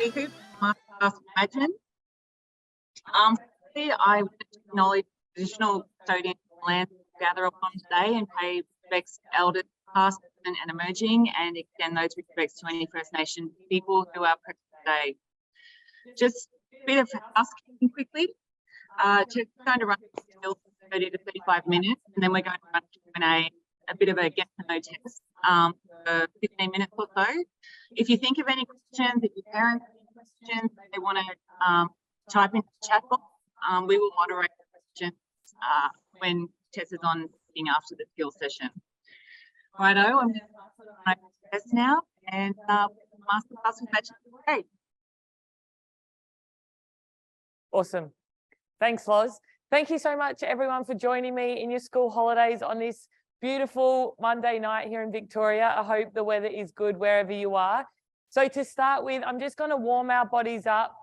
speaker, Masterclass Madgen. I wish to acknowledge traditional custodians of the land we gather upon today and pay respects to elders, past, present and emerging, and extend those respects to any First Nation people who are present today. Just a bit of housekeeping quickly. Just going to run still 30 to 35 minutes, and then we're going to run Q&A, a bit of a get-to-know test for 15 minutes or so. If you think of any questions, if your parents have any questions, they want to type into the chat box, we will moderate the questions when Tess is on sitting after the skills session. Righto, I'm going to pass it to Tess now, and Masterclass with Madgen. Great. Awesome. Thanks, Loz. Thank you so much, everyone, for joining me in your school holidays on this beautiful Monday night here in Victoria. I hope the weather is good wherever you are. So to start with, I'm just going to warm our bodies up.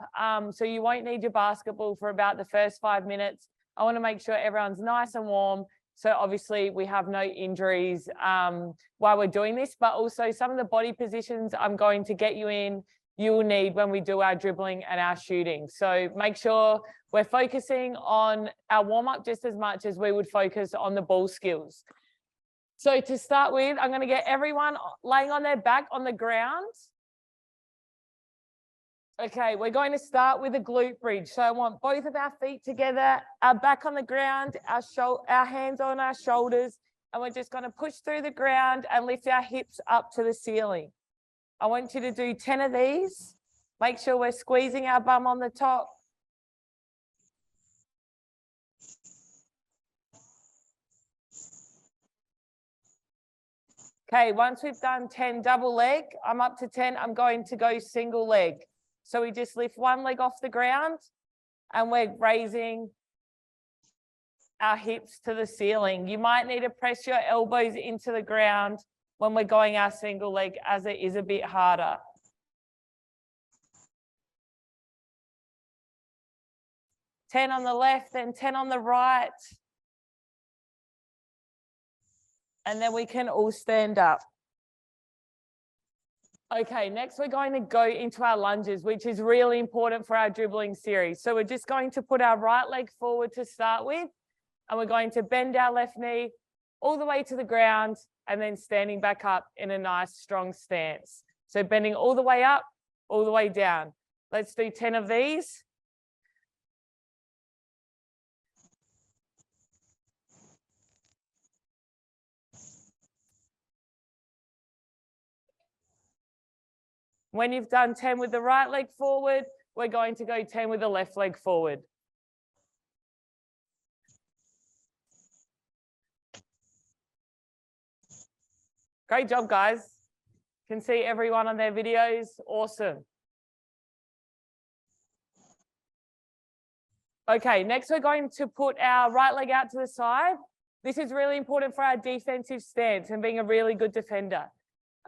So you won't need your basketball for about the first 5 minutes. I want to make sure everyone's nice and warm. So obviously we have no injuries while we're doing this, but also some of the body positions I'm going to get you in, you will need when we do our dribbling and our shooting. So make sure we're focusing on our warm-up just as much as we would focus on the ball skills. So to start with, I'm going to get everyone laying on their back on the ground. Okay, we're going to start with a glute bridge. So I want both of our feet together, our back on the ground, our hands on our shoulders, and we're just going to push through the ground and lift our hips up to the ceiling. I want you to do 10 of these. Make sure we're squeezing our bum on the top. Okay, once we've done 10 double leg, I'm up to 10, I'm going to go single leg. So we just lift one leg off the ground and we're raising our hips to the ceiling. You might need to press your elbows into the ground when we're going our single leg, as it is a bit harder. Ten on the left, then 10 on the right. And then we can all stand up. Okay, next we're going to go into our lunges, which is really important for our dribbling series. So we're just going to put our right leg forward to start with, and we're going to bend our left knee all the way to the ground and then standing back up in a nice strong stance. So bending all the way up, all the way down. Let's do 10 of these. When you've done 10 with the right leg forward, we're going to go 10 with the left leg forward. Great job, guys. Can see everyone on their videos. Awesome. Okay, next we're going to put our right leg out to the side. This is really important for our defensive stance and being a really good defender.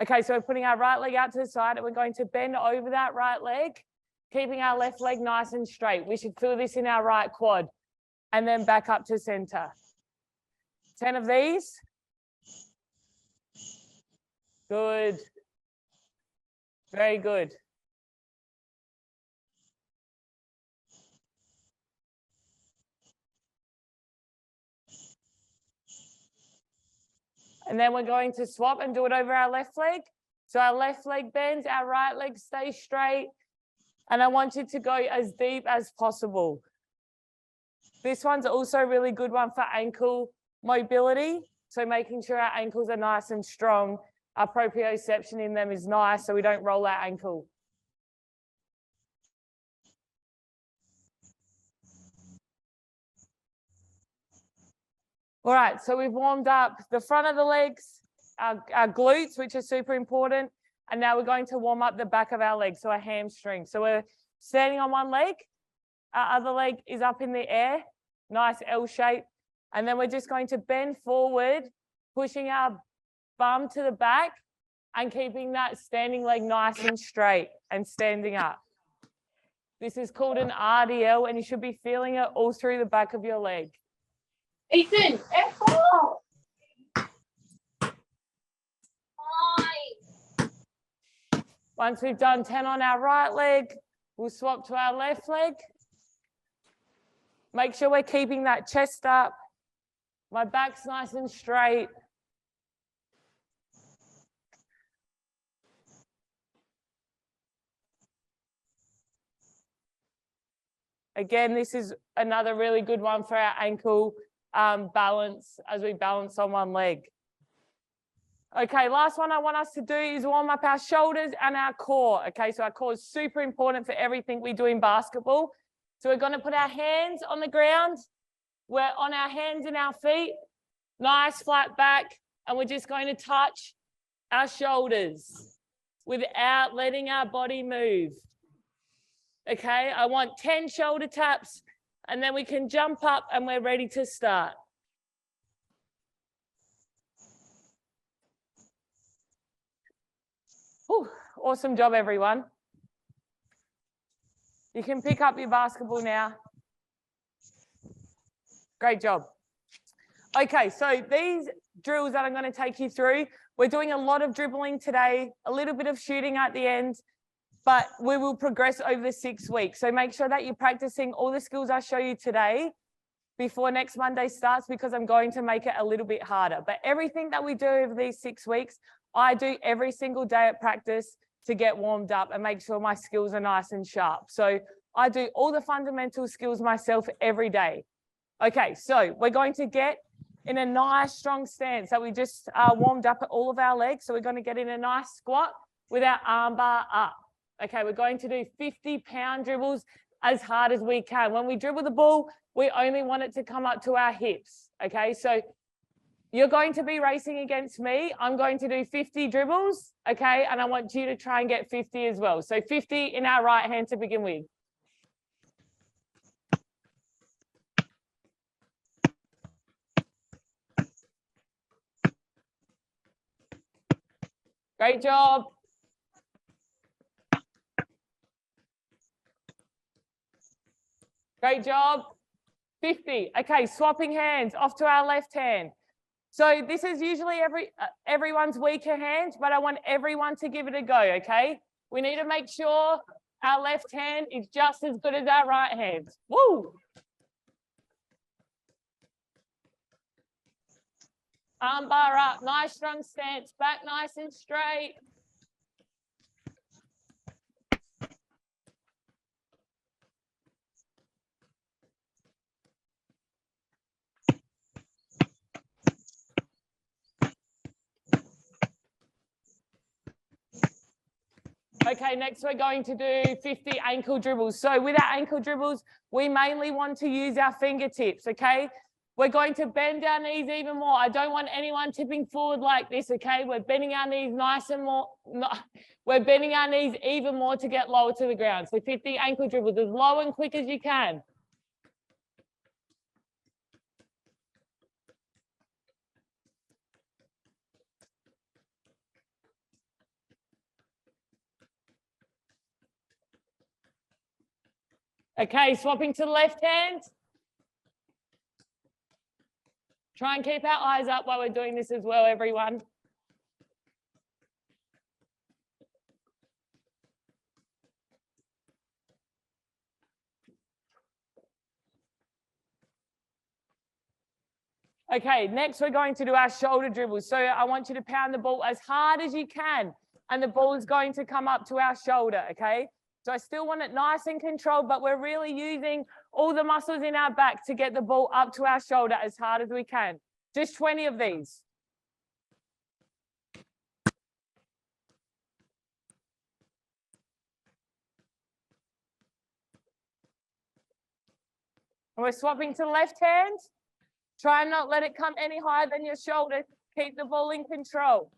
Okay, so we're putting our right leg out to the side and we're going to bend over that right leg, keeping our left leg nice and straight. We should feel this in our right quad and then back up to center. 10 of these. Good. Very good. And then we're going to swap and do it over our left leg. So our left leg bends, our right leg stays straight. And I want you to go as deep as possible. This one's also a really good one for ankle mobility. So making sure our ankles are nice and strong. Our proprioception in them is nice so we don't roll our ankle. All right, so we've warmed up the front of the legs, our glutes, which are super important. And now we're going to warm up the back of our legs, so our hamstrings. So we're standing on one leg, our other leg is up in the air, nice L shape. And then we're just going to bend forward, pushing our bum to the back and keeping that standing leg nice and straight and standing up. This is called an RDL and you should be feeling it all through the back of your leg. Ethan, F4. Once we've done 10 on our right leg, We'll swap to our left leg. Make sure we're keeping that chest up. My back's nice and straight. Again, this is another really good one for our ankle balance as we balance on one leg. Okay, last one I want us to do is warm up our shoulders and our core. Okay, so our core is super important for everything we do in basketball. So we're going to put our hands on the ground. We're on our hands and our feet, nice flat back, and we're just going to touch our shoulders without letting our body move. Okay, I want 10 shoulder taps, and then we can jump up and we're ready to start. Whew, awesome job, everyone. You can pick up your basketball now. Great job. Okay, so these drills that I'm going to take you through, we're doing a lot of dribbling today, a little bit of shooting at the end, but we will progress over the 6 weeks. So make sure that you're practicing all the skills I show you today before next Monday starts, because I'm going to make it a little bit harder. But everything that we do over these 6 weeks, I do every single day at practice to get warmed up and make sure my skills are nice and sharp. So I do all the fundamental skills myself every day. Okay, so we're going to get in a nice strong stance that we just warmed up at all of our legs. So we're going to get in a nice squat with our arm bar up. Okay, we're going to do 50-pound dribbles as hard as we can. When we dribble the ball, we only want it to come up to our hips. Okay, so you're going to be racing against me. I'm going to do 50 dribbles, okay? And I want you to try and get 50 as well. So 50 in our right hand to begin with. Great job. Great job. 50. Okay, swapping hands off to our left hand. So this is usually everyone's weaker hand, but I want everyone to give it a go, okay? We need to make sure our left hand is just as good as our right hand. Woo! Arm bar up, nice strong stance, back nice and straight. Okay, next we're going to do 50 ankle dribbles. So with our ankle dribbles, we mainly want to use our fingertips, okay? We're going to bend our knees even more. I don't want anyone tipping forward like this, okay? We're bending our knees nice and more. We're bending our knees even more to get lower to the ground. So 50 ankle dribbles, as low and quick as you can. Okay, swapping to the left hand. Try and keep our eyes up while we're doing this as well, everyone. Okay, next we're going to do our shoulder dribbles. So I want you to pound the ball as hard as you can, and the ball is going to come up to our shoulder, okay? So I still want it nice and controlled, but we're really using all the muscles in our back to get the ball up to our shoulder as hard as we can. Just 20 of these. And we're swapping to the left hand. Try and not let it come any higher than your shoulder. Keep the ball in control.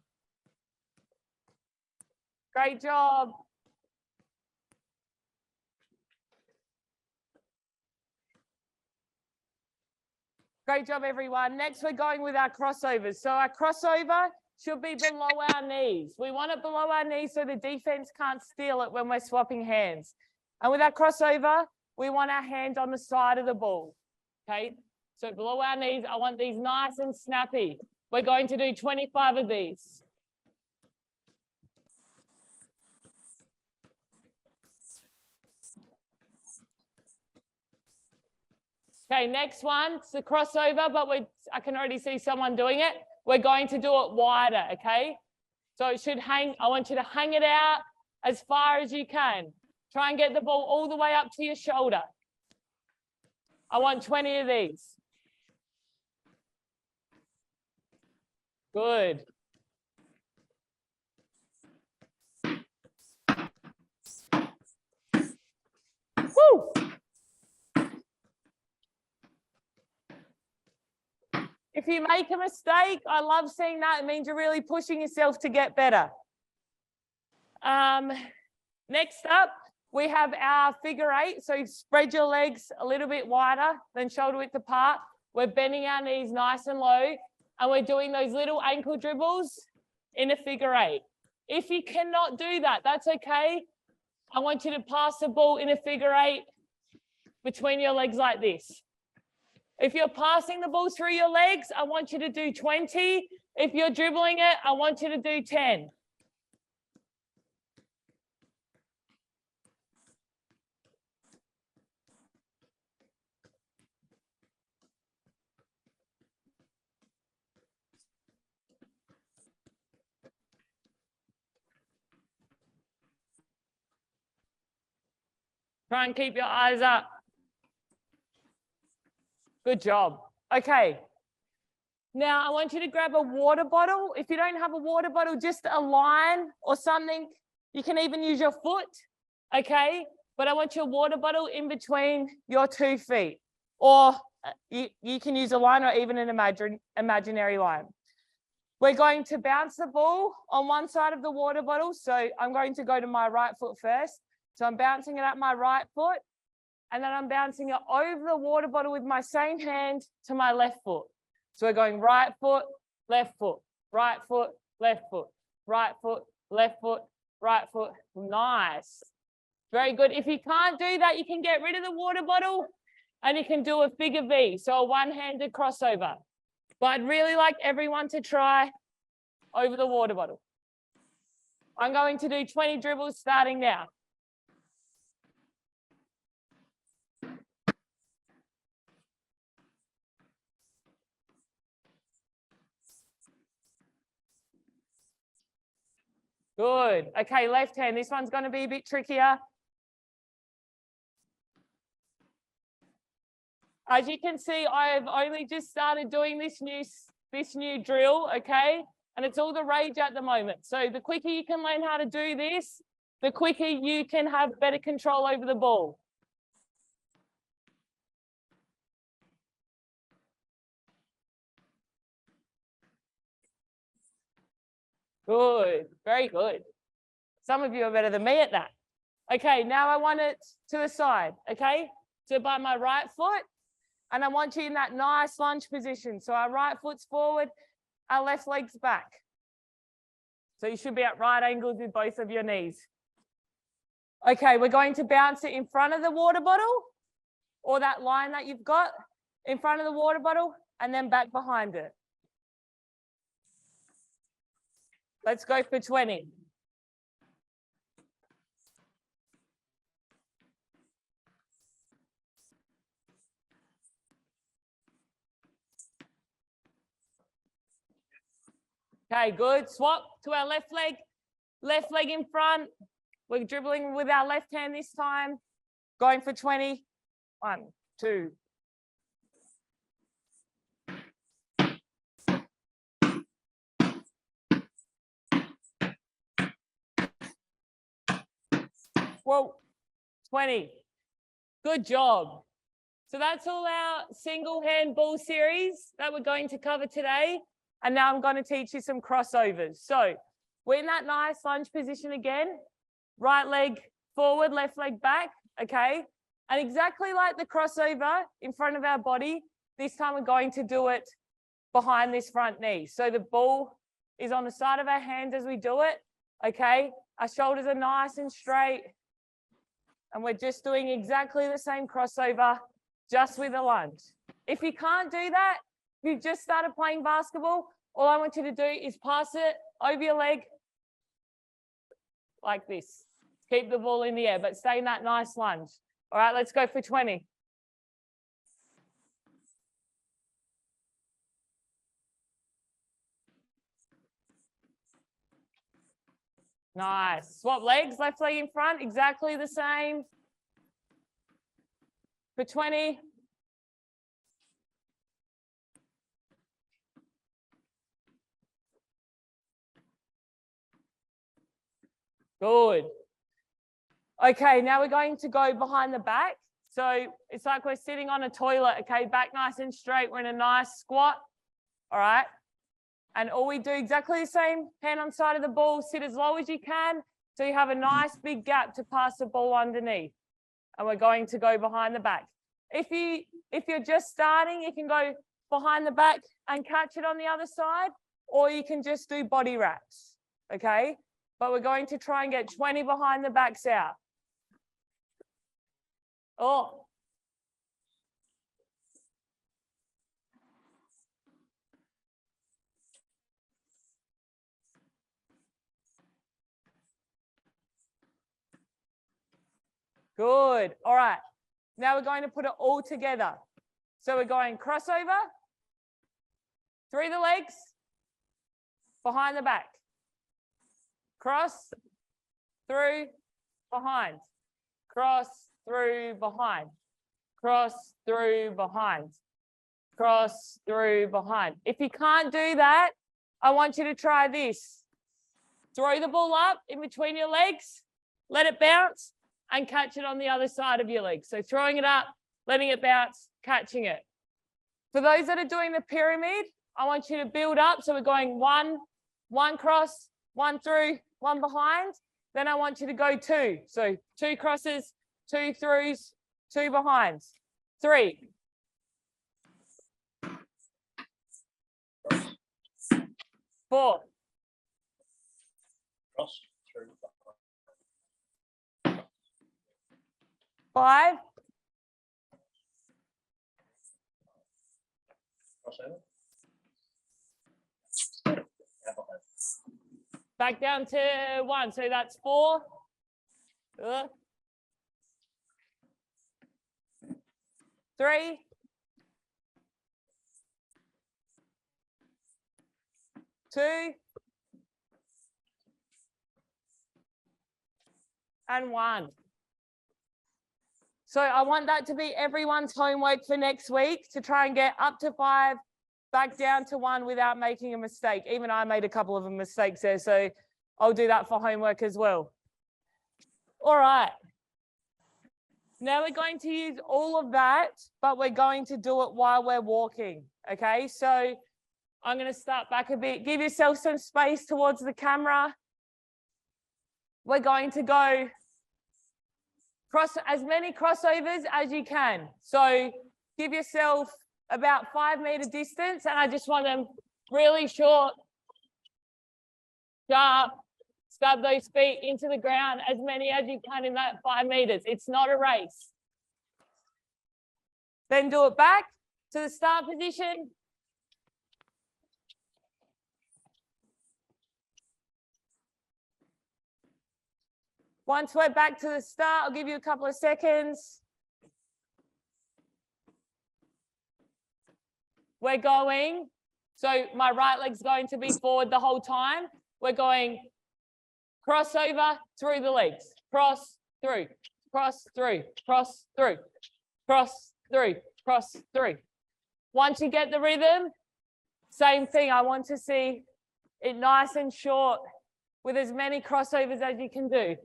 Great job. Great job, everyone. Next, we're going with our crossovers. So our crossover should be below our knees. We want it below our knees so the defense can't steal it when we're swapping hands. And with our crossover, we want our hand on the side of the ball, okay? So below our knees, I want these nice and snappy. We're going to do 25 of these. Okay, next one, it's the crossover, but I can already see someone doing it. We're going to do it wider, okay? So it should hang, I want you to hang it out as far as you can. Try and get the ball all the way up to your shoulder. I want 20 of these. Good. Woo! If you make a mistake, I love seeing that. It means you're really pushing yourself to get better. Next up, we have our figure eight. So spread your legs a little bit wider than shoulder width apart. We're bending our knees nice and low, and we're doing those little ankle dribbles in a figure eight. If you cannot do that, that's okay. I want you to pass the ball in a figure eight between your legs like this. If you're passing the ball through your legs, I want you to do 20. If you're dribbling it, I want you to do 10. Try and keep your eyes up. Good job. Okay. Now I want you to grab a water bottle. If you don't have a water bottle, just a line or something. You can even use your foot, okay? But I want your water bottle in between your 2 feet. Or you can use a line or even an imaginary line. We're going to bounce the ball on one side of the water bottle. So I'm going to go to my right foot first. So I'm bouncing it at my right foot. And then I'm bouncing it over the water bottle with my same hand to my left foot. So we're going right foot, left foot, right foot, left foot, right foot, left foot, right foot. Nice. Very good. If you can't do that, you can get rid of the water bottle and you can do a figure V, so a one-handed crossover. But I'd really like everyone to try over the water bottle. I'm going to do 20 dribbles starting now. Good. Okay, left hand. This one's going to be a bit trickier. As you can see, I've only just started doing this new drill, okay? And it's all the rage at the moment. So the quicker you can learn how to do this, the quicker you can have better control over the ball. Good, very good. Some of you are better than me at that. Okay, now I want it to the side, okay? So by my right foot, and I want you in that nice lunge position. So our right foot's forward, our left leg's back. So you should be at right angles with both of your knees. Okay, we're going to bounce it in front of the water bottle, or that line that you've got in front of the water bottle, and then back behind it. Let's go for 20. Okay, good. Swap to our left leg in front. We're dribbling with our left hand this time. Going for 20. 1, 2. Whoa, 20. Good job. So that's all our single hand ball series that we're going to cover today. And now I'm going to teach you some crossovers. So we're in that nice lunge position again. Right leg forward, left leg back, okay? And exactly like the crossover in front of our body, this time we're going to do it behind this front knee. So the ball is on the side of our hands as we do it, okay? Our shoulders are nice and straight. And we're just doing exactly the same crossover, just with a lunge. If you can't do that, if you've just started playing basketball, all I want you to do is pass it over your leg like this. Keep the ball in the air, but stay in that nice lunge. All right, let's go for 20. Nice. Swap legs, left leg in front, exactly the same. For 20. Good. Okay, now we're going to go behind the back. So it's like we're sitting on a toilet, okay? Back nice and straight. We're in a nice squat, all right? And all we do exactly the same, hand on side of the ball, sit as low as you can so you have a nice big gap to pass the ball underneath. And we're going to go behind the back. If you're just starting, you can go behind the back and catch it on the other side, or you can just do body wraps, okay? But we're going to try and get 20 behind the backs out. Oh. Good. All right. Now we're going to put it all together. So we're going crossover, through the legs, behind the back. Cross, through, behind. Cross, through, behind. Cross, through, behind. Cross, through, behind. If you can't do that, I want you to try this. Throw the ball up in between your legs, let it bounce, and catch it on the other side of your leg. So throwing it up, letting it bounce, catching it. For those that are doing the pyramid, I want you to build up. So we're going one cross, one through, one behind. Then I want you to go two. So 2 crosses, 2 throughs, 2 behinds. 3. 4. Cross, through, 5. crossover. Back down to 1. So that's 4. 3. 2. And 1. So I want that to be everyone's homework for next week, to try and get up to 5, back down to 1 without making a mistake. Even I made a couple of mistakes there, so I'll do that for homework as well. All right. Now we're going to use all of that, but we're going to do it while we're walking, okay? So I'm going to start back a bit. Give yourself some space towards the camera. We're going to go cross as many crossovers as you can. So give yourself about 5 meter distance, and I just want them really short, sharp, stub those feet into the ground, as many as you can in that 5 meters. It's not a race. Then do it back to the start position. Once we're back to the start, I'll give you a couple of seconds. We're going, so my right leg's going to be forward the whole time. We're going crossover through the legs, cross through, cross through, cross through, cross through, cross through. Once you get the rhythm, same thing. I want to see it nice and short with as many crossovers as you can do.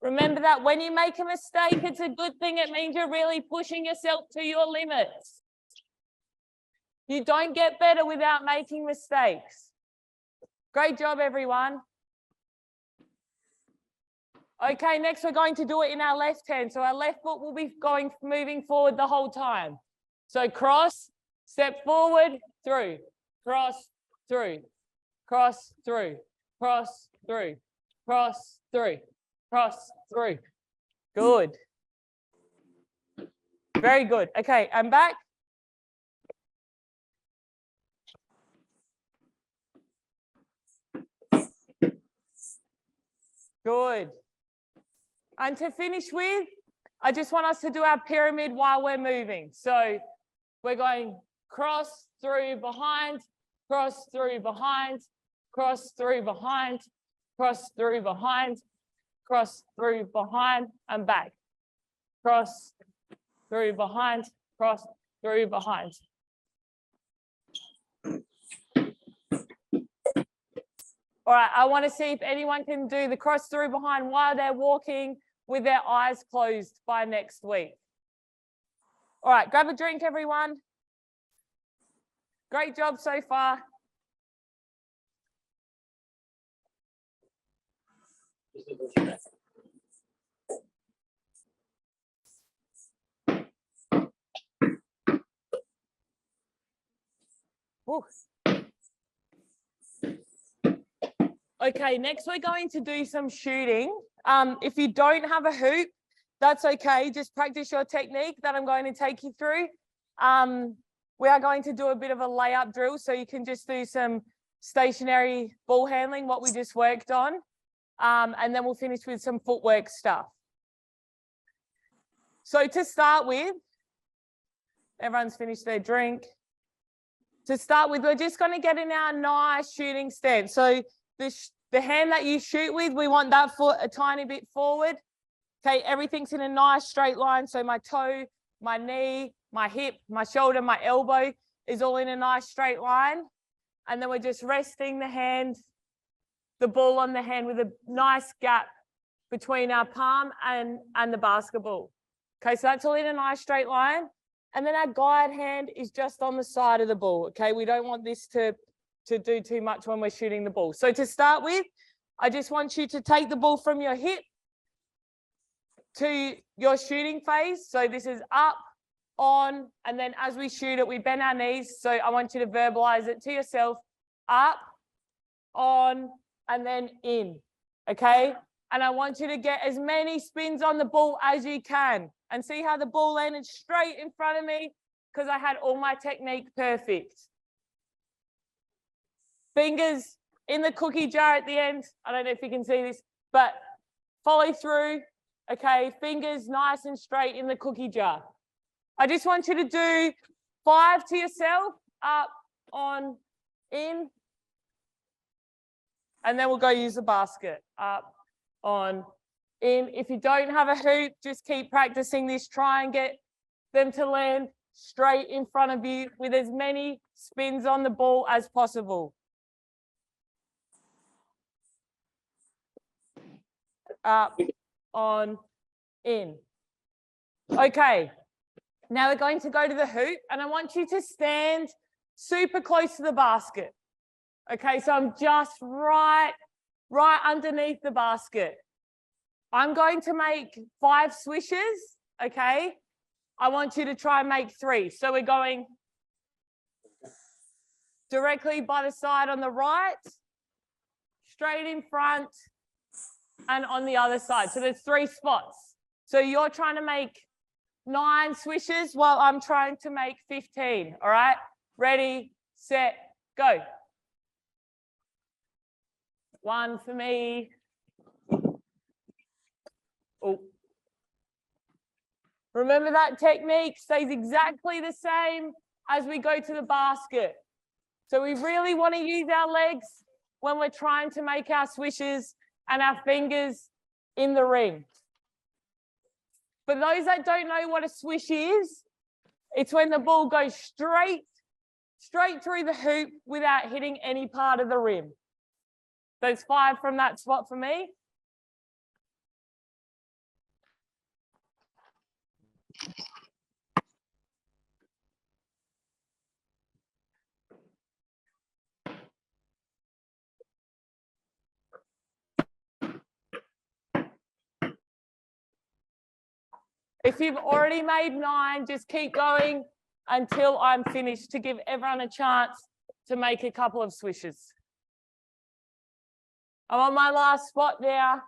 Remember that when you make a mistake, it's a good thing. It means you're really pushing yourself to your limits. You don't get better without making mistakes. Great job, everyone. Okay, next we're going to do it in our left hand. So our left foot will be moving forward the whole time. So cross, step forward, through, cross, through, cross, through, cross, through, cross, through, cross, through. Good. Very good. Okay, and back. Good. And to finish with, I just want us to do our pyramid while we're moving. So we're going cross through behind, cross through behind, cross through behind, cross through behind, cross through behind, and back. Cross through behind, cross through behind. All right, I want to see if anyone can do the cross through behind while they're walking with their eyes closed by next week. All right, grab a drink, everyone. Great job so far. Ooh. Okay, next we're going to do some shooting. If you don't have a hoop, that's okay. Just practice your technique that I'm going to take you through. We are going to do a bit of a layup drill, so you can just do some stationary ball handling, what we just worked on. And then we'll finish with some footwork stuff. So to start with, everyone's finished their drink. To start with, we're just going to get in our nice shooting stance. So the hand that you shoot with, we want that foot a tiny bit forward. Okay, everything's in a nice straight line. So my toe, my knee, my hip, my shoulder, my elbow is all in a nice straight line. And then we're just resting the hand, the ball on the hand with a nice gap between our palm and the basketball. Okay, so that's all in a nice straight line. And then our guide hand is just on the side of the ball. Okay, we don't want this to do too much when we're shooting the ball. So to start with, I just want you to take the ball from your hip to your shooting phase. So this is up, on, and then as we shoot it, we bend our knees. So I want you to verbalize it to yourself: up, on, and then in. Okay, and I want you to get as many spins on the ball as you can, and see how the ball landed straight in front of me because I had all my technique perfect. Fingers in the cookie jar at the end. I don't know if you can see this, but follow through. Okay, fingers nice and straight in the cookie jar. I just want you to do 5 to yourself: up, on, in, and then we'll go use the basket. Up, on, in. If you don't have a hoop, just keep practicing this. Try and get them to land straight in front of you with as many spins on the ball as possible. Up, on, in. Okay, now we're going to go to the hoop, and I want you to stand super close to the basket. Okay, so I'm just right underneath the basket. I'm going to make 5 swishes, okay? I want you to try and make 3. So we're going directly by the side on the right, straight in front, and on the other side. So there's 3 spots. So you're trying to make 9 swishes while I'm trying to make 15, all right? Ready, set, go. 1 for me. Oh. Remember that technique stays exactly the same as we go to the basket. So we really want to use our legs when we're trying to make our swishes and our fingers in the ring. For those that don't know what a swish is, it's when the ball goes straight through the hoop without hitting any part of the rim. Those 5 from that spot for me. If you've already made 9, just keep going until I'm finished to give everyone a chance to make a couple of swishes. I'm on my last spot now.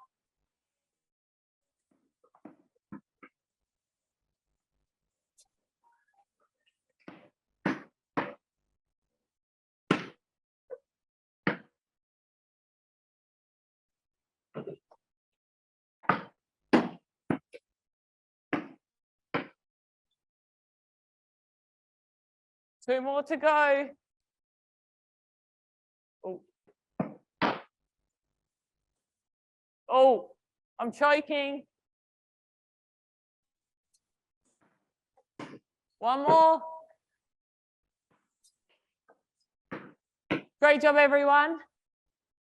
2 more to go. Oh. Oh, I'm choking. 1 more. Great job, everyone.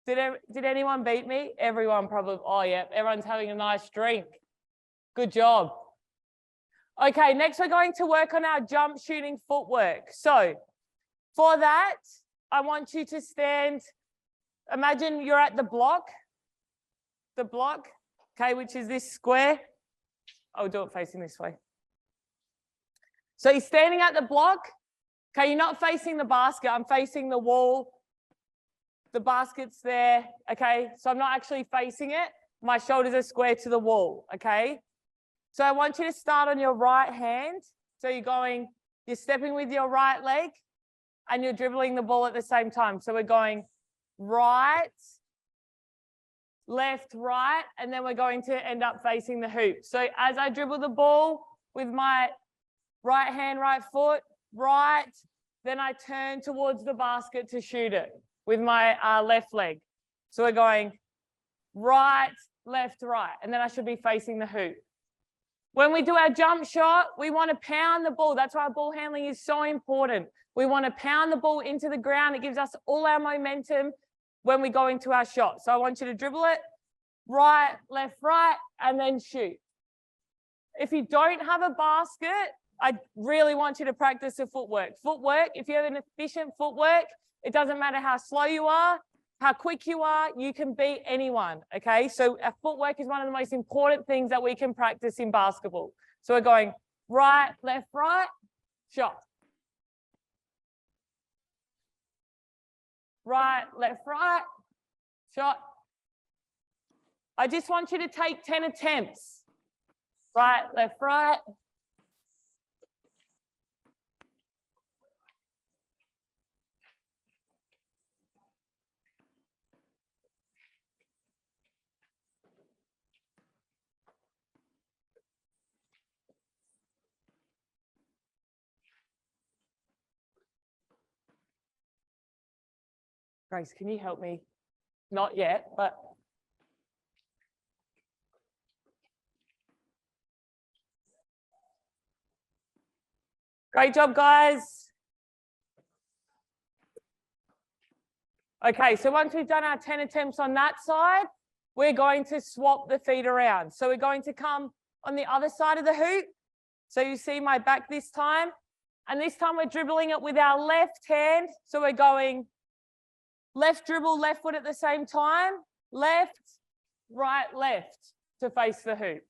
Did anyone beat me? Everyone probably. Oh, yeah. Everyone's having a nice drink. Good job. Okay, next we're going to work on our jump shooting footwork. So for that, I want you to stand. Imagine you're at the block, okay, which is this square. I'll do it facing this way. So you're standing at the block. Okay, you're not facing the basket. I'm facing the wall. The basket's there. Okay, so I'm not actually facing it. My shoulders are square to the wall. Okay, so I want you to start on your right hand. So you're stepping with your right leg and you're dribbling the ball at the same time. So we're going right, left, right, and then we're going to end up facing the hoop. So as I dribble the ball with my right hand, right foot, right, then I turn towards the basket to shoot it with my left leg. So we're going right, left, right, and then I should be facing the hoop. When we do our jump shot, we want to pound the ball. That's why ball handling is so important. We want to pound the ball into the ground. It gives us all our momentum when we go into our shot. So I want you to dribble it, right, left, right, and then shoot. If you don't have a basket, I really want you to practice the footwork. Footwork, if you have an efficient footwork, it doesn't matter how slow you are, how quick you are, you can beat anyone, okay? So our footwork is one of the most important things that we can practice in basketball. So we're going right, left, right, shot. Right, left, right, shot. I just want you to take 10 attempts. Right, left, right. Grace, can you help me? Not yet, but. Great job, guys. Okay, so once we've done our 10 attempts on that side, we're going to swap the feet around. So we're going to come on the other side of the hoop. So you see my back this time. And this time we're dribbling it with our left hand. So we're going left dribble, left foot at the same time. Left, right, left to face the hoop.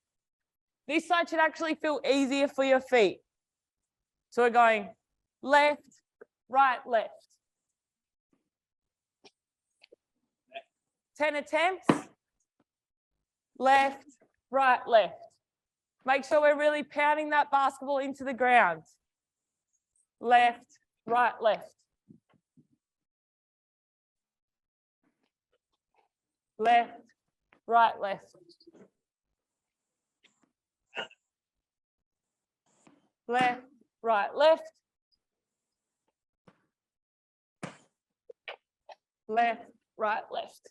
This side should actually feel easier for your feet. So we're going left, right, left. 10 attempts. Left, right, left. Make sure we're really pounding that basketball into the ground. Left, right, left. Left, right, left. Left, right, left. Left, right, left.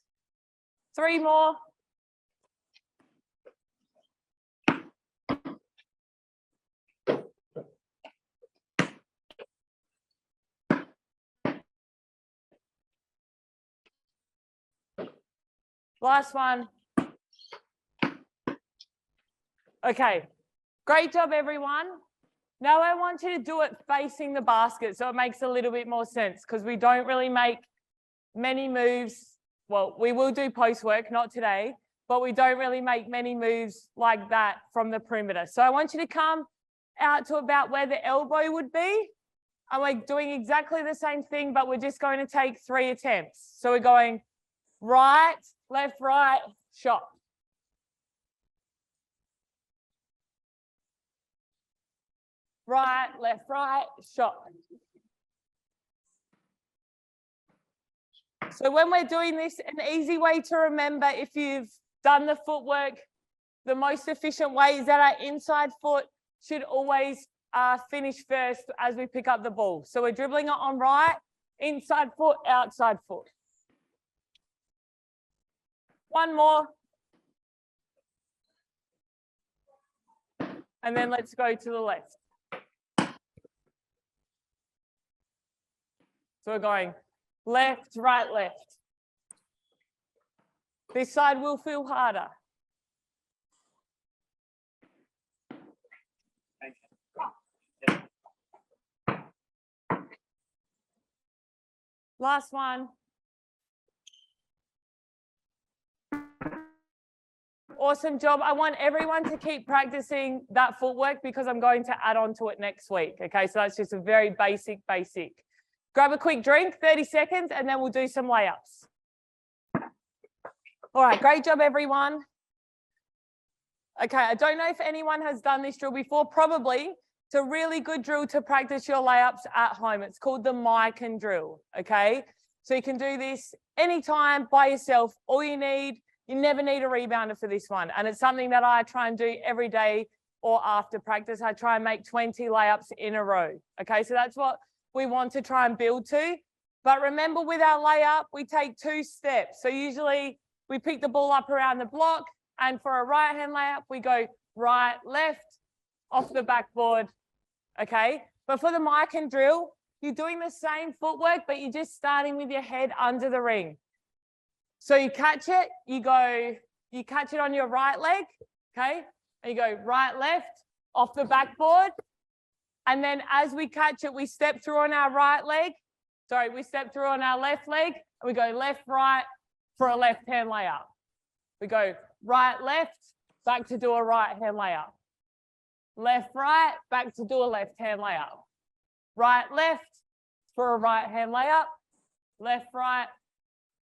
3 more. Last one. Okay, great job, everyone. Now I want you to do it facing the basket so it makes a little bit more sense because we don't really make many moves. Well, we will do post work, not today, but we don't really make many moves like that from the perimeter. So I want you to come out to about where the elbow would be. And we're doing exactly the same thing, but we're just going to take 3 attempts. So we're going right, left, right, shot. Right, left, right, shot. So when we're doing this, an easy way to remember if you've done the footwork, the most efficient way is that our inside foot should always finish first as we pick up the ball. So we're dribbling it on right, inside foot, outside foot. One more. And then let's go to the left. So we're going left, right, left. This side will feel harder. Last one. Awesome job. I want everyone to keep practicing that footwork because I'm going to add on to it next week. Okay, so that's just a very basic. Grab a quick drink, 30 seconds, and then we'll do some layups. All right, great job, everyone. Okay, I don't know if anyone has done this drill before. Probably. It's a really good drill to practice your layups at home. It's called the Madgen drill, okay? So you can do this anytime by yourself. All you never need a rebounder for this one. And it's something that I try and do every day or after practice. I try and make 20 layups in a row, okay? So that's what we want to try and build to. But remember, with our layup, we take 2 steps. So usually we pick the ball up around the block, and for a right-hand layup, we go right, left, off the backboard, okay? But for the Madgen drill, you're doing the same footwork, but you're just starting with your head under the ring. So you catch it, you catch it on your right leg, okay? And you go right, left, off the backboard. And then as we catch it, we step through on our right leg. Sorry, we step through on our left leg, and we go left, right for a left-hand layup. We go right, left, back to do a right-hand layup. Left, right, back to do a left-hand layup. Right, left for a right-hand layup. Left, right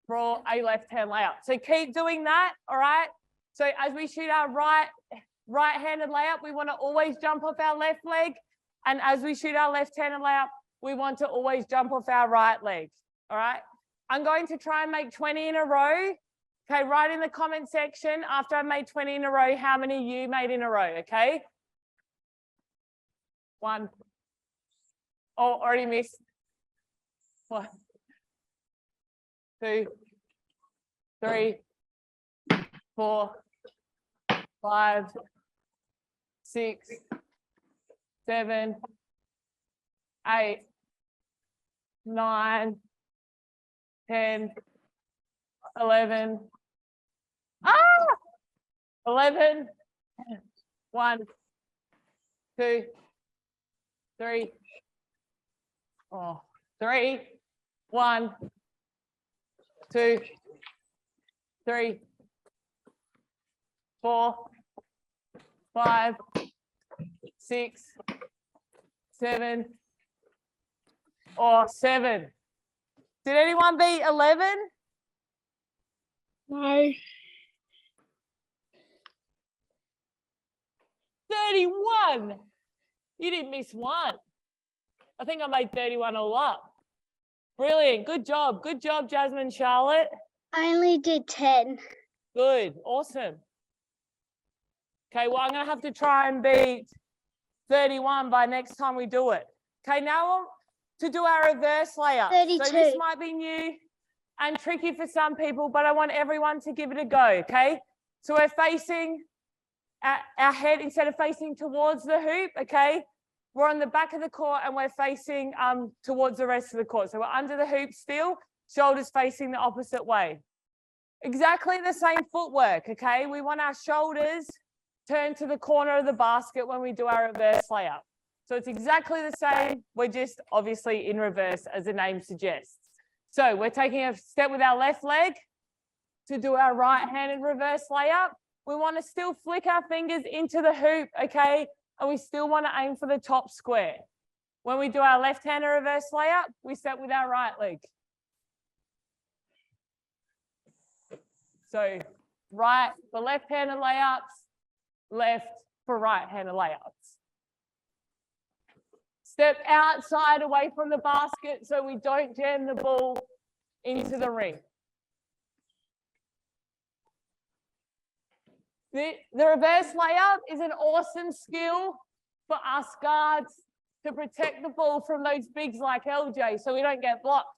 for a left-hand layup. So keep doing that, all right? So as we shoot our right-handed layup, we want to always jump off our left leg. And as we shoot our left-handed layup, we want to always jump off our right leg, all right? I'm going to try and make 20 in a row. Okay, write in the comment section after I've made 20 in a row, how many you made in a row, okay? 1. Oh, already missed. 1, 2, 3, 4, 5, 6, 7, 8, 9, 10, 11. 11. 1, 2, 3. 3. 1, 2, 3, 4, 5, 6, 7. 7. Did anyone beat 11? No. 31. You didn't miss one. I think I made 31 all up. Brilliant. Good job. Good job, Jasmine, Charlotte. I only did 10. Good. Awesome. Okay, well, I'm going to have to try and beat 31 by next time we do it. Okay, now to do our reverse layup. 32. So this might be new and tricky for some people, but I want everyone to give it a go, okay? So we're facing our head, instead of facing towards the hoop, okay? We're on the back of the court and we're facing towards the rest of the court. So we're under the hoop still, shoulders facing the opposite way. Exactly the same footwork, okay? We want our shoulders turned to the corner of the basket when we do our reverse layup. So it's exactly the same. We're just obviously in reverse, as the name suggests. So we're taking a step with our left leg to do our right-handed reverse layup. We want to still flick our fingers into the hoop, okay? And we still want to aim for the top square. When we do our left-handed reverse layup, we step with our right leg. So right for left-handed layups, left for right-handed layups. Step outside away from the basket so we don't jam the ball into the ring. The reverse layup is an awesome skill for us guards to protect the ball from those bigs like LJ so we don't get blocked.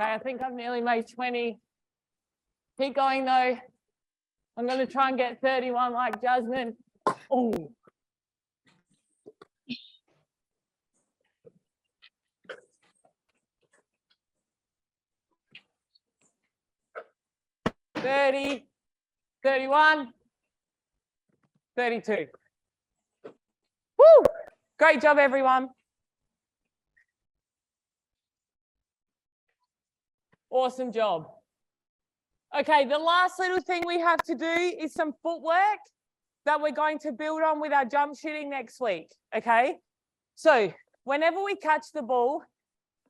Okay, I think I've nearly made 20. Keep going though. I'm going to try and get 31 like Jasmine. Oh. $30, $31, $32. Woo! Great job, everyone. Awesome job. Okay, the last little thing we have to do is some footwork that we're going to build on with our jump shooting next week, okay? So whenever we catch the ball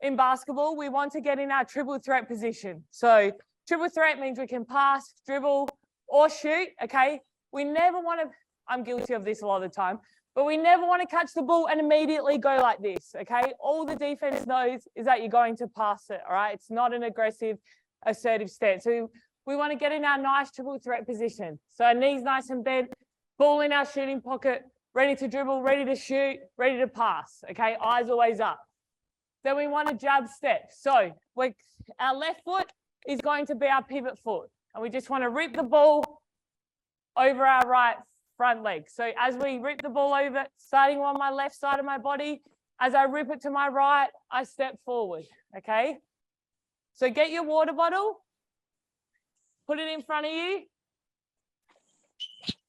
in basketball, we want to get in our triple threat position. So triple threat means we can pass, dribble, or shoot, okay? We never want to, I'm guilty of this a lot of the time, but we never want to catch the ball and immediately go like this, okay? All the defense knows is that you're going to pass it, all right? It's not an aggressive, assertive stance. So we want to get in our nice triple threat position. So our knees nice and bent, ball in our shooting pocket, ready to dribble, ready to shoot, ready to pass, okay? Eyes always up. Then we want to jab step. So our left foot is going to be our pivot foot. And we just want to rip the ball over our right front leg. So as we rip the ball over, starting on my left side of my body, as I rip it to my right, I step forward, okay? So get your water bottle, put it in front of you,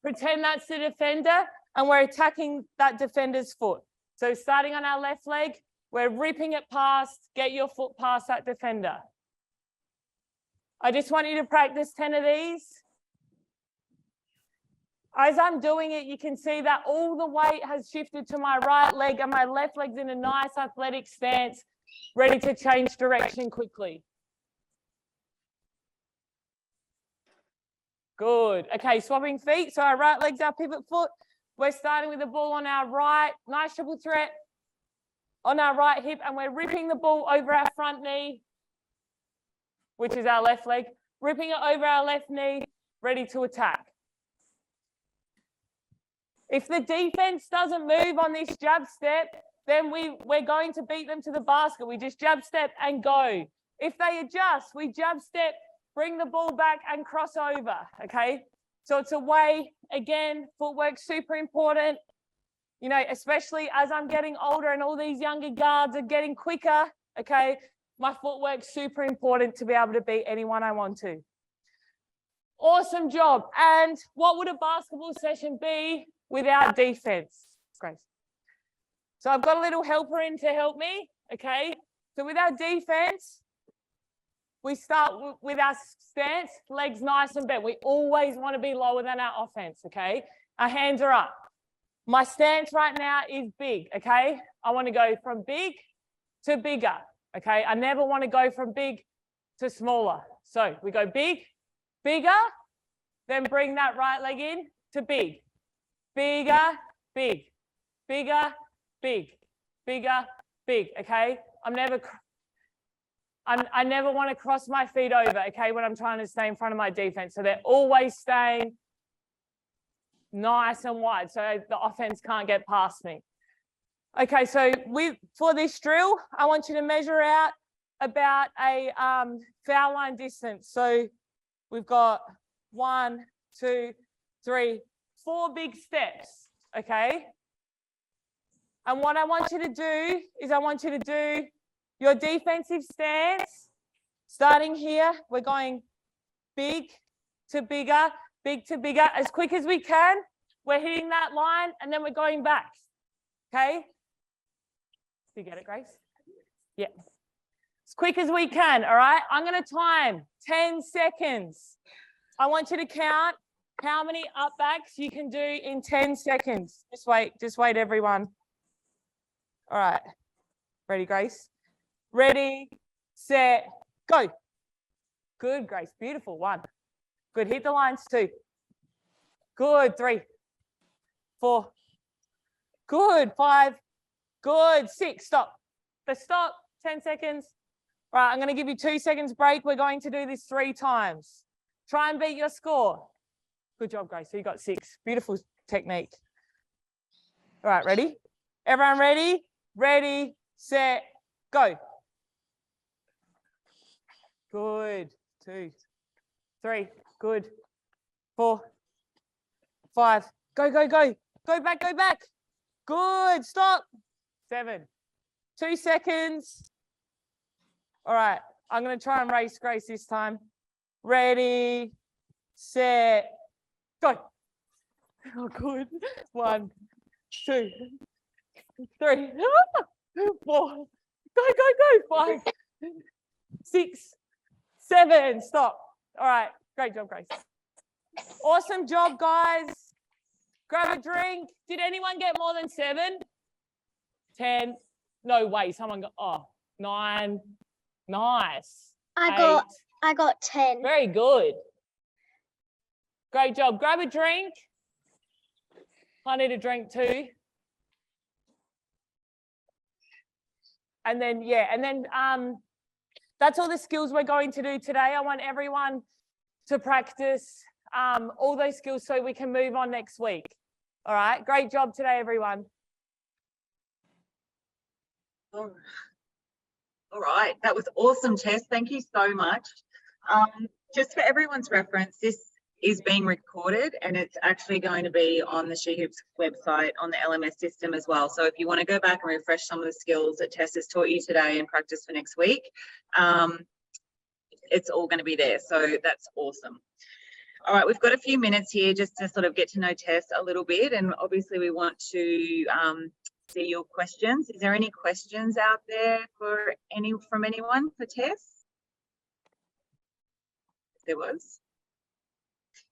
pretend that's the defender, and we're attacking that defender's foot. So starting on our left leg, we're ripping it past, get your foot past that defender. I just want you to practice 10 of these. As I'm doing it, you can see that all the weight has shifted to my right leg and my left leg's in a nice athletic stance, ready to change direction quickly. Good. Okay, swapping feet. So our right leg's our pivot foot. We're starting with the ball on our right, nice triple threat on our right hip, and we're ripping the ball over our front knee, which is our left leg, ripping it over our left knee, ready to attack. If the defense doesn't move on this jab step, then we're going to beat them to the basket. We just jab step and go. If they adjust, we jab step, bring the ball back and cross over, okay? So it's a way, again, footwork super important. You know, especially as I'm getting older and all these younger guards are getting quicker, okay? My footwork's super important to be able to beat anyone I want to. Awesome job. And what would a basketball session be without defense? Grace. So I've got a little helper in to help me, okay? So with our defense, we start with our stance, legs nice and bent. We always want to be lower than our offense, okay? Our hands are up. My stance right now is big, okay? I want to go from big to bigger, okay? I never want to go from big to smaller. So we go big, bigger, then bring that right leg in to big. Bigger, big, bigger, big, bigger, big, okay? I never want to cross my feet over, okay, when I'm trying to stay in front of my defense. So they're always staying nice and wide so the offense can't get past me. Okay, so for this drill, I want you to measure out about a foul line distance. So we've got 1, 2, 3, 4 big steps, okay? And what I want you to do is I want you to do your defensive stance. Starting here, we're going big to bigger, big to bigger. As quick as we can, we're hitting that line and then we're going back, okay? Do you get it, Grace? Yeah. As quick as we can, all right? I'm going to time 10 seconds. I want you to count how many upbacks you can do in 10 seconds. Just wait, everyone. All right. Ready, Grace? Ready, set, go. Good, Grace. Beautiful. 1. Good. Hit the lines. 2. Good. 3, 4. Good. 5. Good. 6. Stop. Let's stop. 10 seconds. All right, I'm going to give you 2 seconds break. We're going to do this 3 times. Try and beat your score. Good job, Grace. So you got 6. Beautiful technique. All right, ready? Everyone ready? Ready, set, go. Good. 2, 3. Good. 4, 5. Go, go, go. Go back, go back. Good. Stop. 7. 2 seconds. All right. I'm going to try and race Grace this time. Ready, set, go. Oh, good. 1, 2, 3, 4. Go, go, go. 5, 6, 7. Stop. All right. Great job, Grace. Awesome job, guys. Grab a drink. Did anyone get more than 7? 10. No way. Someone got, 9. Nice. I 8. got 10. Very good. Great job. Grab a drink. I need a drink too. And then, that's all the skills we're going to do today. I want everyone to practice all those skills so we can move on next week. All right. Great job today, everyone. All right, that was awesome, Tess. Thank you so much. Just for everyone's reference, this is being recorded and it's actually going to be on the She Hoops website on the LMS system as well. So if you want to go back and refresh some of the skills that Tess has taught you today and practice for next week, it's all going to be there. So that's awesome. All right, we've got a few minutes here just to sort of get to know Tess a little bit, and obviously we want to see your questions. Is there any questions out there from anyone for Tess? If there was.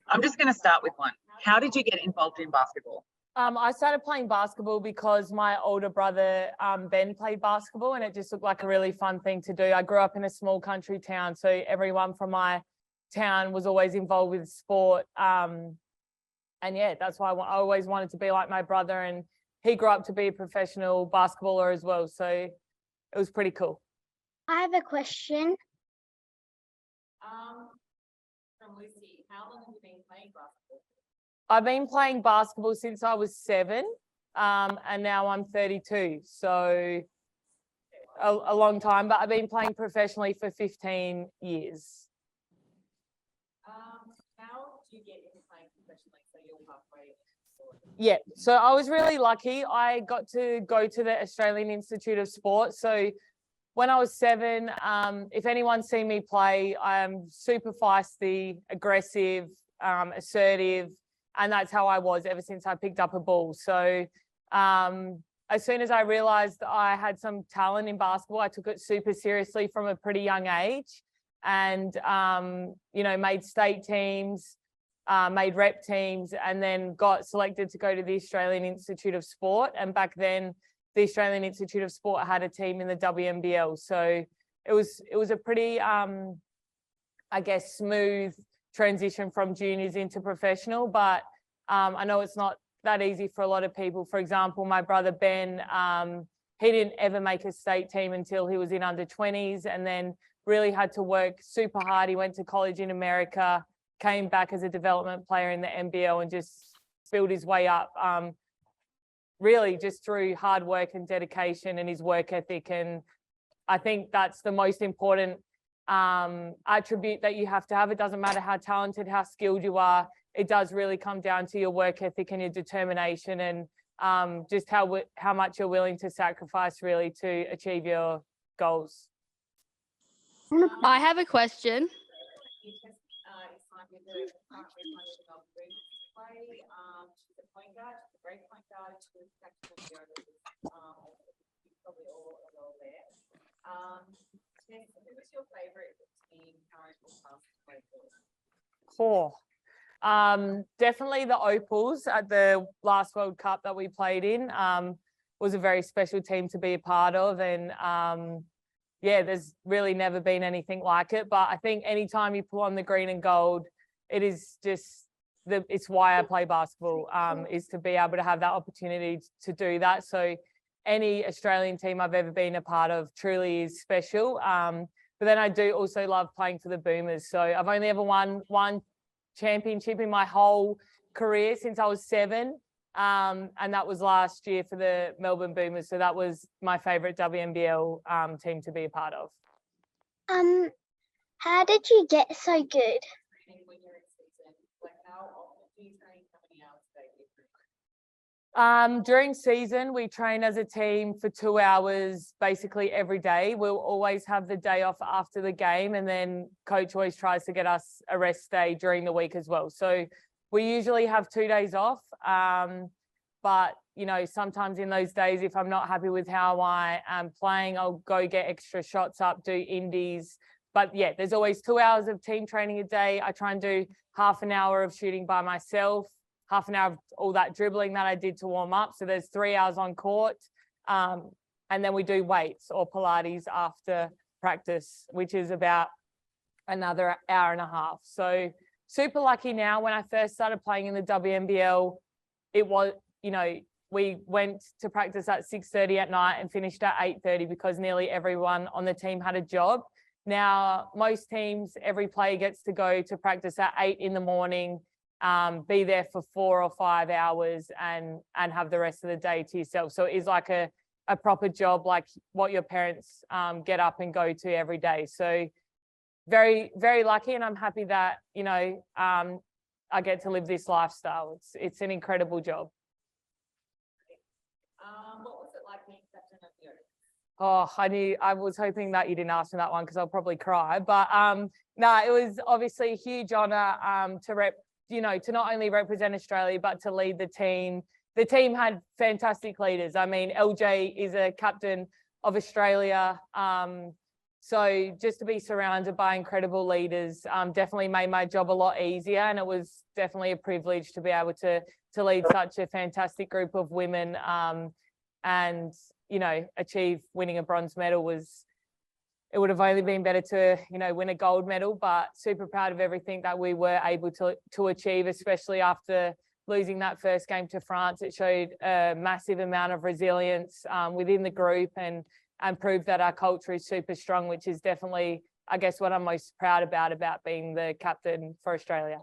I'm just going to start with one. How did you get involved in basketball? I started playing basketball because my older brother, Ben, played basketball, and it just looked like a really fun thing to do. I grew up in a small country town, so everyone from my town was always involved with sport. And yeah, that's why I always wanted to be like my brother, and he grew up to be a professional basketballer as well. So it was pretty cool. I have a question. From Lucy, how long have you been playing basketball? I've been playing basketball since I was 7, and now I'm 32. So a long time, but I've been playing professionally for 15 years. How did you get into playing professionally? So you're halfway. Yeah, so I was really lucky. I got to go to the Australian Institute of Sport. So when I was 7, if anyone's seen me play, I'm super feisty, aggressive, assertive, and that's how I was ever since I picked up a ball. So as soon as I realized I had some talent in basketball, I took it super seriously from a pretty young age, and made state teams, made rep teams, and then got selected to go to the Australian Institute of Sport. And back then, the Australian Institute of Sport had a team in the WNBL. So it was a pretty, smooth transition from juniors into professional. But I know it's not that easy for a lot of people. For example, my brother Ben, he didn't ever make a state team until he was in under 20s, and then really had to work super hard. He went to college in America, came back as a development player in the NBL, and just built his way up. Really just through hard work and dedication and his work ethic. And I think that's the most important attribute that you have to have. It doesn't matter how talented, how skilled you are. It does really come down to your work ethic and your determination, and just how much you're willing to sacrifice really to achieve your goals. I have a question. Point guard, she's a great point guard, she was practically probably all there. Tess, who was your favourite team current or past? Definitely the Opals at the last World Cup that we played in. Was a very special team to be a part of, and there's really never been anything like it. But I think anytime you pull on the green and gold, it is just it's why I play basketball, is to be able to have that opportunity to do that. So any Australian team I've ever been a part of truly is special. But then I do also love playing for the Boomers. So I've only ever won one championship in my whole career since I was 7. And that was last year for the Melbourne Boomers. So that was my favourite WNBL team to be a part of. How did you get so good? Training when you're in season, like how often do you train, how many hours a day do you train? During season, we train as a team for 2 hours basically every day. We'll always have the day off after the game, and then coach always tries to get us a rest day during the week as well. So we usually have 2 days off. But, you know, sometimes in those days, if I'm not happy with how I am playing, I'll go get extra shots up, do indies. But yeah, there's always 2 hours of team training a day. I try and do half an hour of shooting by myself, half an hour of all that dribbling that I did to warm up. So there's 3 hours on court. And then we do weights or Pilates after practice, which is about another hour and a half. So super lucky now. When I first started playing in the WNBL, it was, you know, we went to practice at 6:30 at night and finished at 8:30 because nearly everyone on the team had a job. Now, most teams, every player gets to go to practice at 8 in the morning, be there for 4 or 5 hours and have the rest of the day to yourself. So it is like a proper job, like what your parents get up and go to every day. So very, very lucky, and I'm happy that, you know, I get to live this lifestyle. It's an incredible job. What was it like being captain of the Opals? Oh, I was hoping that you didn't ask me that one because I'll probably cry. But no, it was obviously a huge honour to not only represent Australia but to lead the team. The team had fantastic leaders. I mean, LJ is a captain of Australia. So just to be surrounded by incredible leaders definitely made my job a lot easier, and it was definitely a privilege to be able to lead such a fantastic group of women and, you know, achieve winning a bronze medal. It would have only been better to, you know, win a gold medal, but super proud of everything that we were able to achieve, especially after losing that first game to France. It showed a massive amount of resilience within the group and proved that our culture is super strong, which is definitely, I guess, what I'm most proud about being the captain for Australia.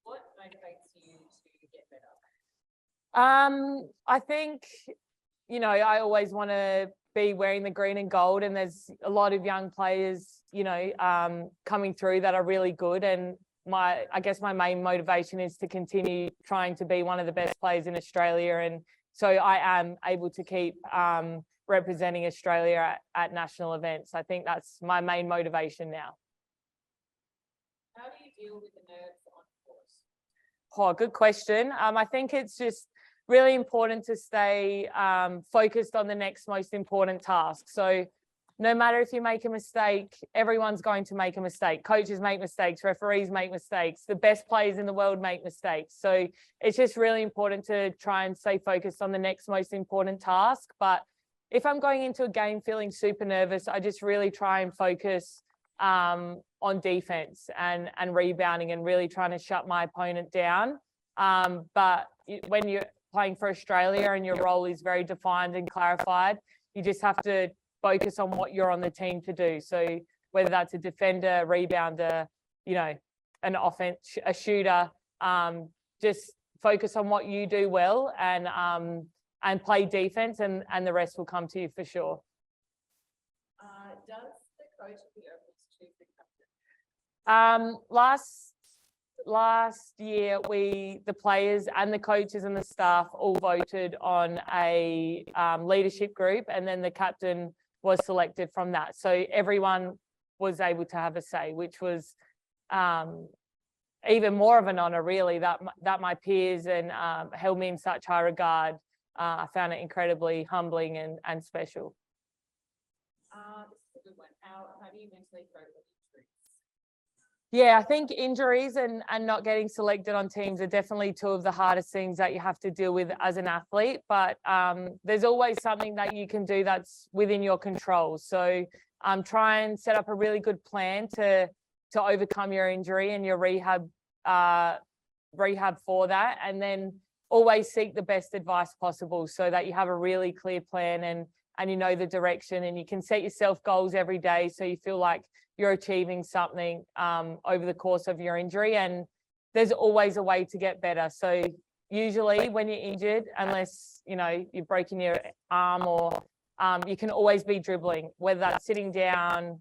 What motivates you to get better? I think, you know, I always want to be wearing the green and gold, and there's a lot of young players, you know, coming through that are really good. And I guess my main motivation is to continue trying to be one of the best players in Australia. And so I am able to keep representing Australia at national events. I think that's my main motivation now. How do you deal with the nerves on course? Oh, good question. I think it's just really important to stay focused on the next most important task. So no matter if you make a mistake, everyone's going to make a mistake. Coaches make mistakes, referees make mistakes, the best players in the world make mistakes. So it's just really important to try and stay focused on the next most important task. But if I'm going into a game feeling super nervous, I just really try and focus on defense and rebounding and really trying to shut my opponent down. But when you're playing for Australia and your role is very defined and clarified, you just have to focus on what you're on the team to do. So whether that's a defender, rebounder, you know, an offense, a shooter, just focus on what you do well and play defense, and the rest will come to you for sure. Does the coach of the Opals choose the captain? Last year, the players and the coaches and the staff all voted on a leadership group, and then the captain was selected from that. So everyone was able to have a say, which was even more of an honour, really, that my peers and held me in such high regard. I found it incredibly humbling and special. This is a good one. How do you mentally cope with injuries? Yeah, I think injuries and not getting selected on teams are definitely two of the hardest things that you have to deal with as an athlete. But there's always something that you can do that's within your control. So try and set up a really good plan to overcome your injury and your rehab for that. And then always seek the best advice possible so that you have a really clear plan and you know the direction, and you can set yourself goals every day so you feel like you're achieving something over the course of your injury. And there's always a way to get better. So usually when you're injured, unless, you know, you've broken your arm, or you can always be dribbling, whether that's sitting down.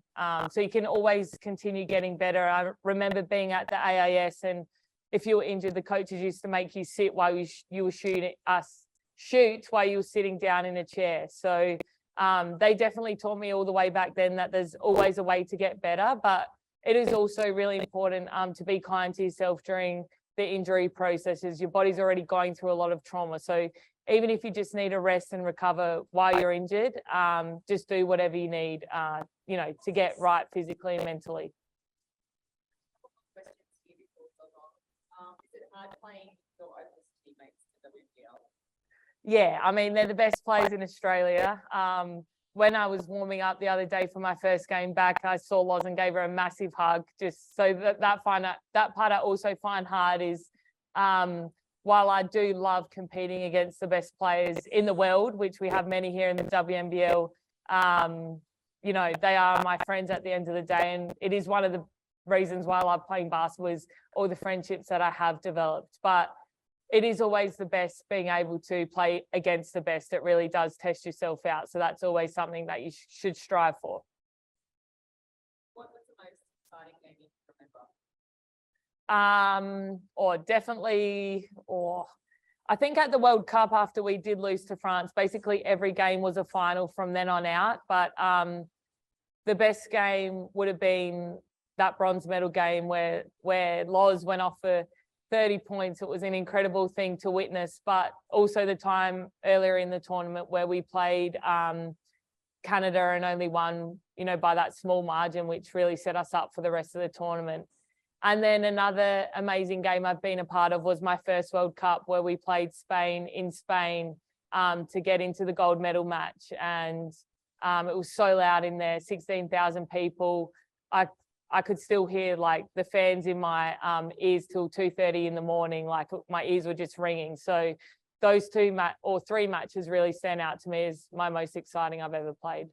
So you can always continue getting better. I remember being at the AIS, and if you were injured, the coaches used to make you sit while you were shoot while you were sitting down in a chair. So they definitely taught me all the way back then that there's always a way to get better, but it is also really important to be kind to yourself during the injury processes. Your body's already going through a lot of trauma. So even if you just need a rest and recover while you're injured, just do whatever you need, you know, to get right physically and mentally. Questions here before we go on. Is it hard playing your Opals teammates in the WPL? Yeah, I mean, they're the best players in Australia. When I was warming up the other day for my first game back, I saw Loz and gave her a massive hug. Just so that part I also find hard is, while I do love competing against the best players in the world, which we have many here in the WNBL, you know, they are my friends at the end of the day. And it is one of the reasons why I love playing basketball, is all the friendships that I have developed. But it is always the best being able to play against the best. It really does test yourself out. So that's always something that you should strive for. What was the most exciting game you can remember? I think at the World Cup, after we did lose to France, basically every game was a final from then on out. But the best game would have been that bronze medal game where Loz went off for 30 points. It was an incredible thing to witness, but also the time earlier in the tournament where we played Canada and only won, you know, by that small margin, which really set us up for the rest of the tournament. And then another amazing game I've been a part of was my first World Cup, where we played Spain in Spain to get into the gold medal match. And it was so loud in there, 16,000 people. I could still hear like the fans in my ears till 2:30 in the morning. Like my ears were just ringing. So those three matches really stand out to me as my most exciting I've ever played.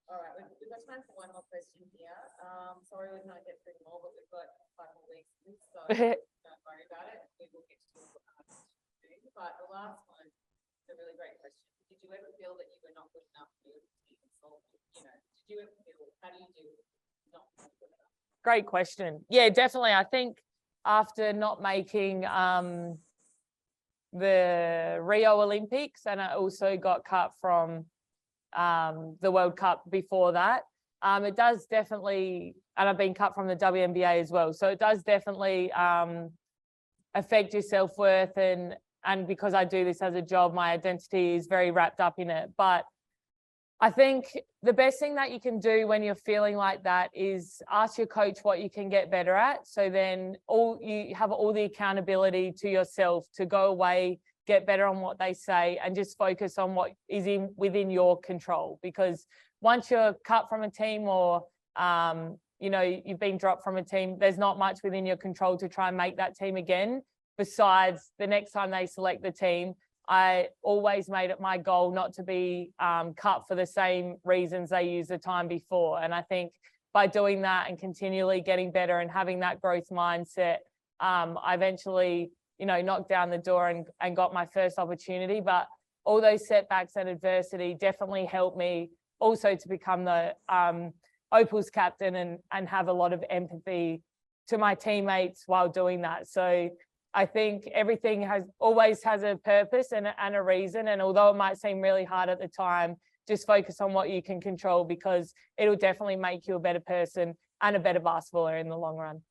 All right, we've got time for one more question here. Sorry we can't get through more, but we've got 5 more weeks, so don't worry about it. We will get to soon. But the last one is a really great question. Did you ever feel that you were not good enough for your team? You know, did you ever feel, how do you do not good enough? Great question. Yeah, definitely. I think after not making the Rio Olympics, and I also got cut from the World Cup before that, it does definitely, and I've been cut from the WNBA as well, so it does definitely affect your self-worth, and because I do this as a job, my identity is very wrapped up in it. But I think the best thing that you can do when you're feeling like that is ask your coach what you can get better at. So then you have all the accountability to yourself to go away, get better on what they say, and just focus on what is within your control. Because once you're cut from a team, or you know, you've been dropped from a team, there's not much within your control to try and make that team again. Besides, the next time they select the team, I always made it my goal not to be cut for the same reasons they used the time before. And I think by doing that and continually getting better and having that growth mindset, I eventually, you know, knocked down the door and got my first opportunity. But all those setbacks and adversity definitely helped me also to become the Opals captain and have a lot of empathy to my teammates while doing that. So I think everything always has a purpose and a reason. And although it might seem really hard at the time, just focus on what you can control, because it'll definitely make you a better person and a better basketballer in the long run.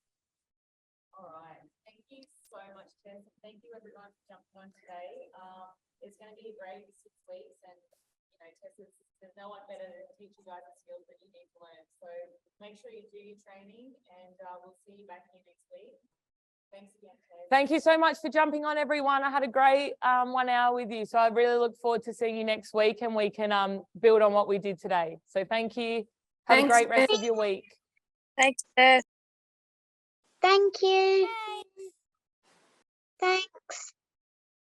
All right. Thank you so much, Tess. Thank you everyone for jumping on today. It's going to be a great 6 weeks, and you know, Tess, there's no one better to teach you guys the skills that you need to learn. So make sure you do your training, and we'll see you back here next week. Thanks again, Tess. Thank you so much for jumping on, everyone. I had a great 1 hour with you. So I really look forward to seeing you next week, and we can build on what we did today. So thank you. Have a great rest of your week. Thanks, Tess. Thank you. Thanks.